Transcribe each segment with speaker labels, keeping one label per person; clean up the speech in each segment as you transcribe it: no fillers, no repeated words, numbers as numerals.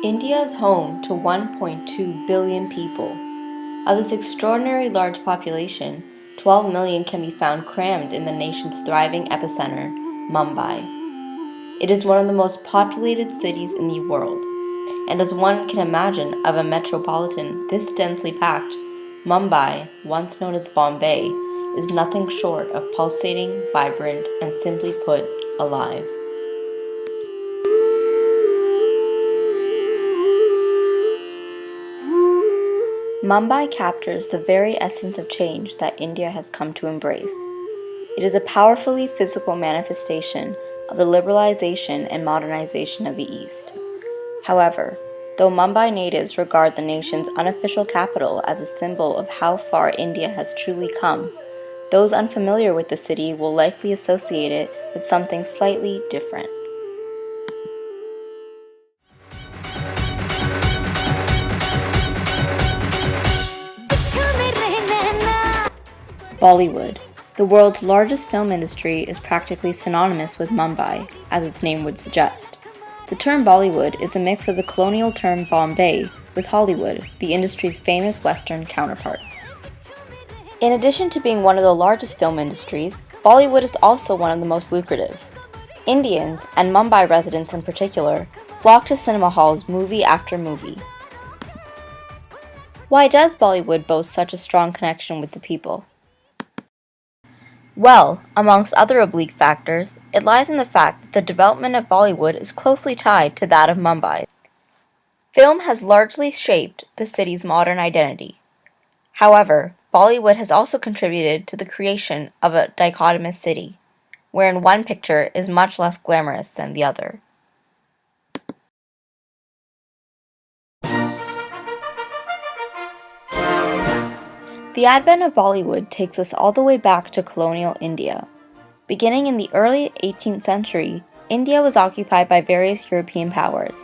Speaker 1: India is home to 1.2 billion people. Of this extraordinarily large population, 12 million can be found crammed in the nation's thriving epicenter, Mumbai. It is one of the most populated cities in the world, and as one can imagine of a metropolitan this densely packed, Mumbai, once known as Bombay, is nothing short of pulsating, vibrant, and simply put, alive. Mumbai captures the very essence of change that India has come to embrace. It is a powerfully physical manifestation of the liberalization and modernization of the East. However, though Mumbai natives regard the nation's unofficial capital as a symbol of how far India has truly come, those unfamiliar with the city will likely associate it with something slightly different. Bollywood, the world's largest film industry, is practically synonymous with Mumbai, as its name would suggest. The term Bollywood is a mix of the colonial term Bombay with Hollywood, the industry's famous Western counterpart. In addition to being one of the largest film industries, Bollywood is also one of the most lucrative. Indians, and Mumbai residents in particular, flock to cinema halls movie after movie. Why does Bollywood boast such a strong connection with the people? Well, amongst other oblique factors, it lies in the fact that the development of Bollywood is closely tied to that of Mumbai. Film has largely shaped the city's modern identity. However, Bollywood has also contributed to the creation of a dichotomous city, wherein one picture is much less glamorous than the other. The advent of Bollywood takes us all the way back to colonial India. Beginning in the early 18th century, India was occupied by various European powers.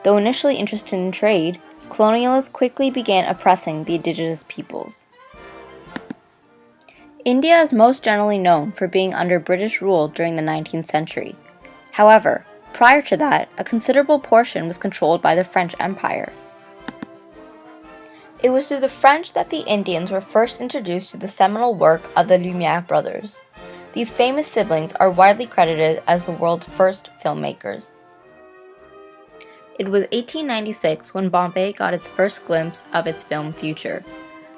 Speaker 1: Though initially interested in trade, colonialists quickly began oppressing the indigenous peoples. India is most generally known for being under British rule during the 19th century. However, prior to that, a considerable portion was controlled by the French Empire. It was through the French that the Indians were first introduced to the seminal work of the Lumière brothers. These famous siblings are widely credited as the world's first filmmakers. It was 1896 when Bombay got its first glimpse of its film future.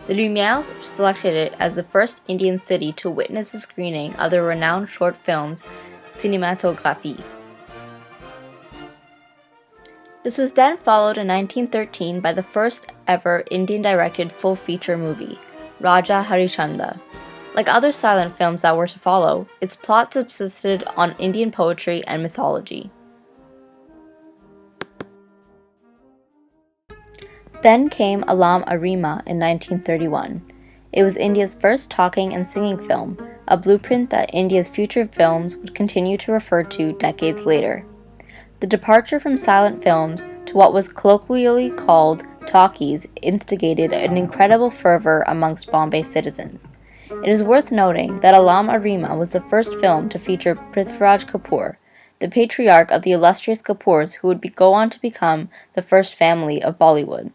Speaker 1: The Lumières selected it as the first Indian city to witness a screening of the renowned short films Cinématographie. This was then followed in 1913 by the first ever Indian-directed full-feature movie, Raja Harishchandra. Like other silent films that were to follow, its plot subsisted on Indian poetry and mythology. Then came Alam Arima in 1931. It was India's first talking and singing film, a blueprint that India's future films would continue to refer to decades later. The departure from silent films to what was colloquially called talkies instigated an incredible fervor amongst Bombay citizens. It is worth noting that Alam Arima was the first film to feature Prithviraj Kapoor, the patriarch of the illustrious Kapoors who would go on to become the first family of Bollywood.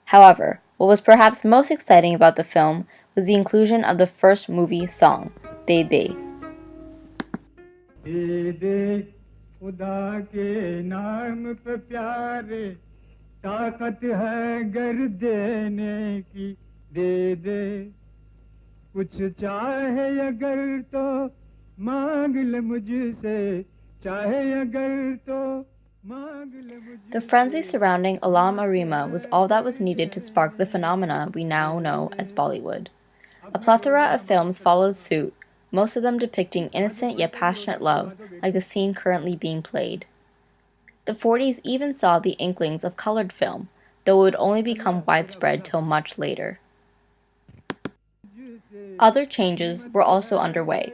Speaker 1: However, what was perhaps most exciting about the film was the inclusion of the first movie song, De De. खुदा के नाम पे प्यारे ताकत है गर देने की दे दे कुछ चाहे अगर तो मांग ले मुझसे चाहे अगर तो मांग ले मुझसे. The frenzy surrounding Alam Arima was all that was needed to spark the phenomena we now know as Bollywood. A plethora of films followed suit, most of them depicting innocent yet passionate love, like the scene currently being played. The 40s even saw the inklings of colored film, though it would only become widespread till much later. Other changes were also underway.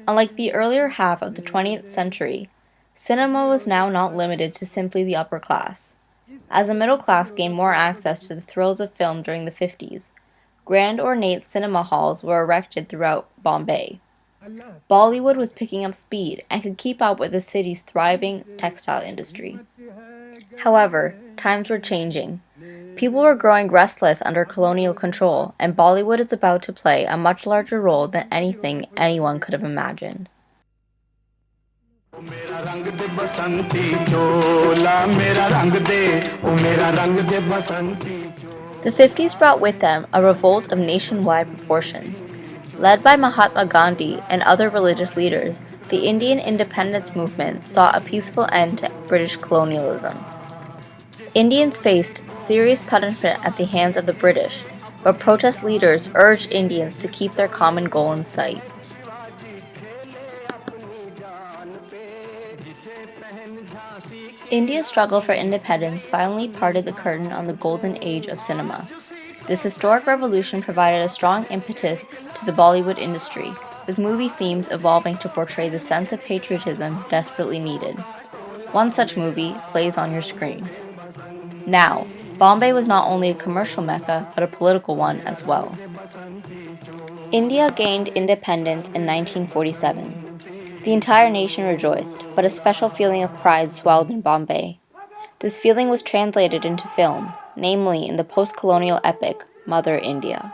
Speaker 1: Unlike the earlier half of the 20th century, cinema was now not limited to simply the upper class. As the middle class gained more access to the thrills of film during the 50s, grand ornate cinema halls were erected throughout Bombay. Bollywood was picking up speed and could keep up with the city's thriving textile industry. However, Times were changing. People were growing restless under colonial control, and Bollywood is about to play a much larger role than anything anyone could have imagined. The 50s brought with them a revolt of nationwide proportions. Led by Mahatma Gandhi and other religious leaders, the Indian independence movement saw a peaceful end to British colonialism. Indians faced serious punishment at the hands of the British, but protest leaders urged Indians to keep their common goal in sight. India's struggle for independence finally parted the curtain on the golden age of cinema. This historic revolution provided a strong impetus to the Bollywood industry, with movie themes evolving to portray the sense of patriotism desperately needed. One such movie plays on your screen. Now, Bombay was not only a commercial mecca, but a political one as well. India gained independence in 1947. The entire nation rejoiced, but a special feeling of pride swelled in Bombay. This feeling was translated into film, namely in the post-colonial epic, Mother India.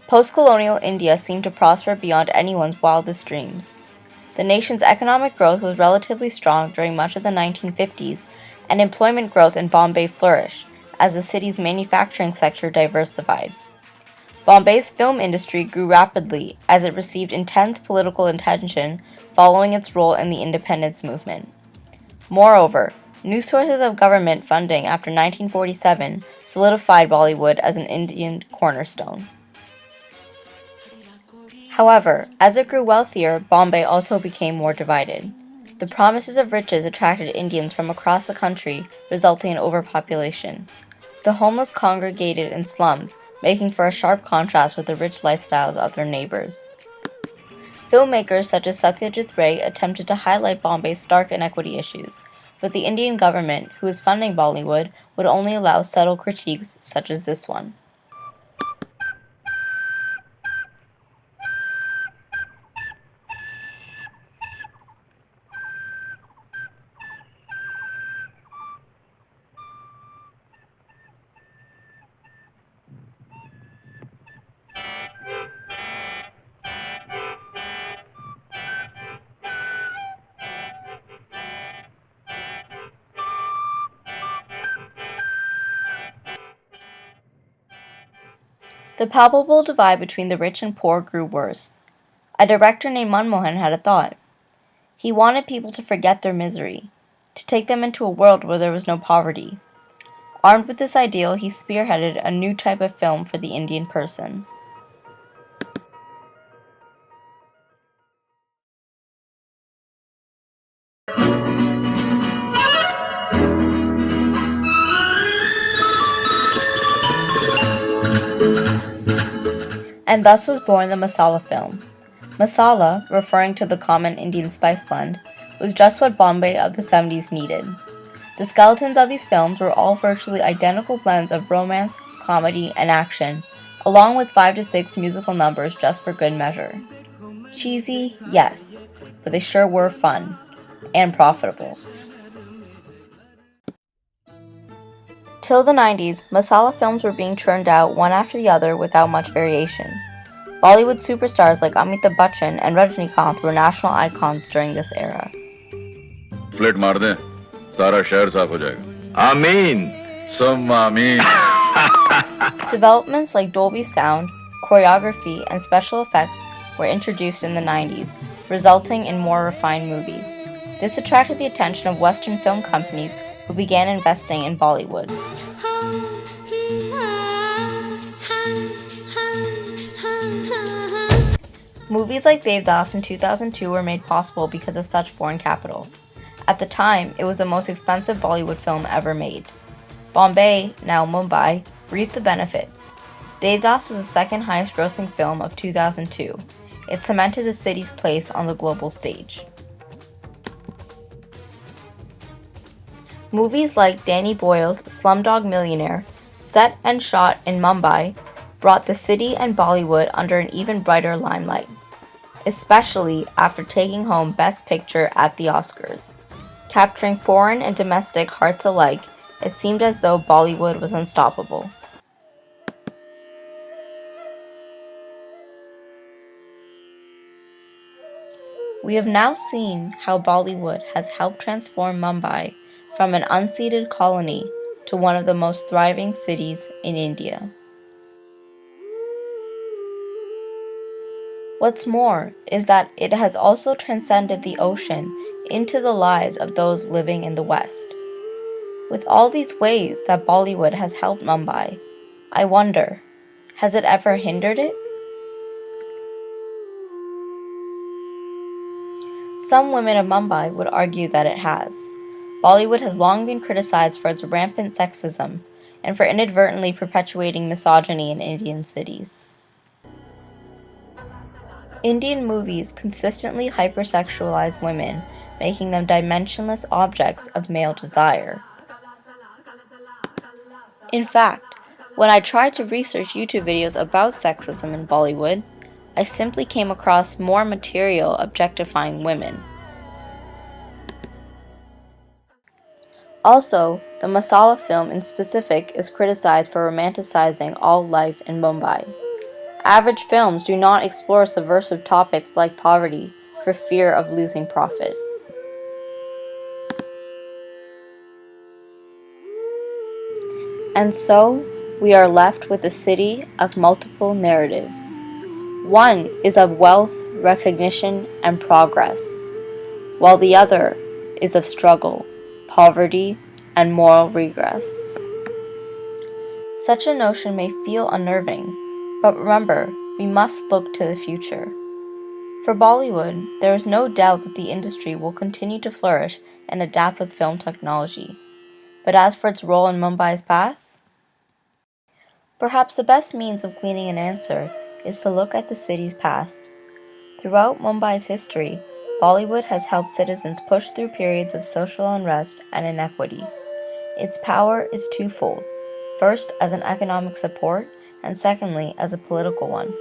Speaker 1: Post-colonial India seemed to prosper beyond anyone's wildest dreams. The nation's economic growth was relatively strong during much of the 1950s, and employment growth in Bombay flourished as the city's manufacturing sector diversified. Bombay's film industry grew rapidly as it received intense political attention following its role in the independence movement. Moreover, new sources of government funding after 1947 solidified Bollywood as an Indian cornerstone. However, as it grew wealthier, Bombay also became more divided. The promises of riches attracted Indians from across the country, resulting in overpopulation. The homeless congregated in slums, making for a sharp contrast with the rich lifestyles of their neighbors. Filmmakers such as Satyajit Ray attempted to highlight Bombay's stark inequity issues, but the Indian government, who was funding Bollywood, would only allow subtle critiques such as this one. The palpable divide between the rich and poor grew worse. A director named Manmohan had a thought. He wanted people to forget their misery, to take them into a world where there was no poverty. Armed with this ideal, he spearheaded a new type of film for the Indian person. And thus was born the Masala film. Masala, referring to the common Indian spice blend, was just what Bombay of the 70s needed. The skeletons of these films were all virtually identical blends of romance, comedy, and action, along with 5 to 6 musical numbers just for good measure. Cheesy, yes, but they sure were fun and profitable. Till the 90s, Masala films were being churned out one after the other without much variation. Bollywood superstars like Amitabh Bachchan and Rajinikanth were national icons during this era.
Speaker 2: Split maar de, sara shahar saaf ho jayega. Ameen. Summa ameen.
Speaker 1: Developments like Dolby sound, choreography, and special effects were introduced in the 90s, resulting in more refined movies. This attracted the attention of Western film companies who began investing in Bollywood. Movies like Devdas in 2002 were made possible because of such foreign capital. At the time, it was the most expensive Bollywood film ever made. Bombay, now Mumbai, reaped the benefits. Devdas was the second highest grossing film of 2002. It cemented the city's place on the global stage. Movies like Danny Boyle's Slumdog Millionaire, set and shot in Mumbai, brought the city and Bollywood under an even brighter limelight, especially after taking home Best Picture at the Oscars. Capturing foreign and domestic hearts alike, it seemed as though Bollywood was unstoppable. We have now seen how Bollywood has helped transform Mumbai from an unceded colony to one of the most thriving cities in India. What's more is that it has also transcended the ocean into the lives of those living in the West. With all these ways that Bollywood has helped Mumbai, I wonder, has it ever hindered it? Some women of Mumbai would argue that it has. Bollywood has long been criticized for its rampant sexism and for inadvertently perpetuating misogyny in Indian cities. Indian movies consistently hypersexualize women, making them dimensionless objects of male desire. In fact, when I tried to research YouTube videos about sexism in Bollywood, I simply came across more material objectifying women. Also, the Masala film in specific is criticized for romanticizing all life in Mumbai. Average films do not explore subversive topics like poverty for fear of losing profit. And so, we are left with a city of multiple narratives. One is of wealth, recognition, and progress, while the other is of struggle, poverty, and moral regress. Such a notion may feel unnerving, but remember, we must look to the future. For Bollywood, there is no doubt that the industry will continue to flourish and adapt with film technology. But as for its role in Mumbai's path, perhaps the best means of gleaning an answer is to look at the city's past. Throughout Mumbai's history, Bollywood has helped citizens push through periods of social unrest and inequity. Its power is twofold, first as an economic support, and secondly as a political one.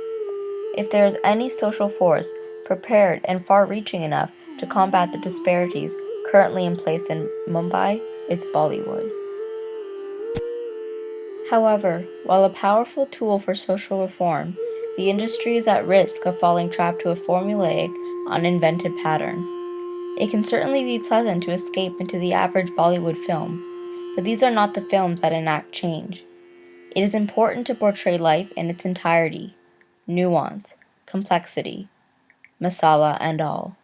Speaker 1: If there is any social force prepared and far-reaching enough to combat the disparities currently in place in Mumbai, it's Bollywood. However, while a powerful tool for social reform, the industry is at risk of falling trapped to a formulaic, uninvented pattern. It can certainly be pleasant to escape into the average Bollywood film, but these are not the films that enact change. It is important to portray life in its entirety, nuance, complexity, masala and all.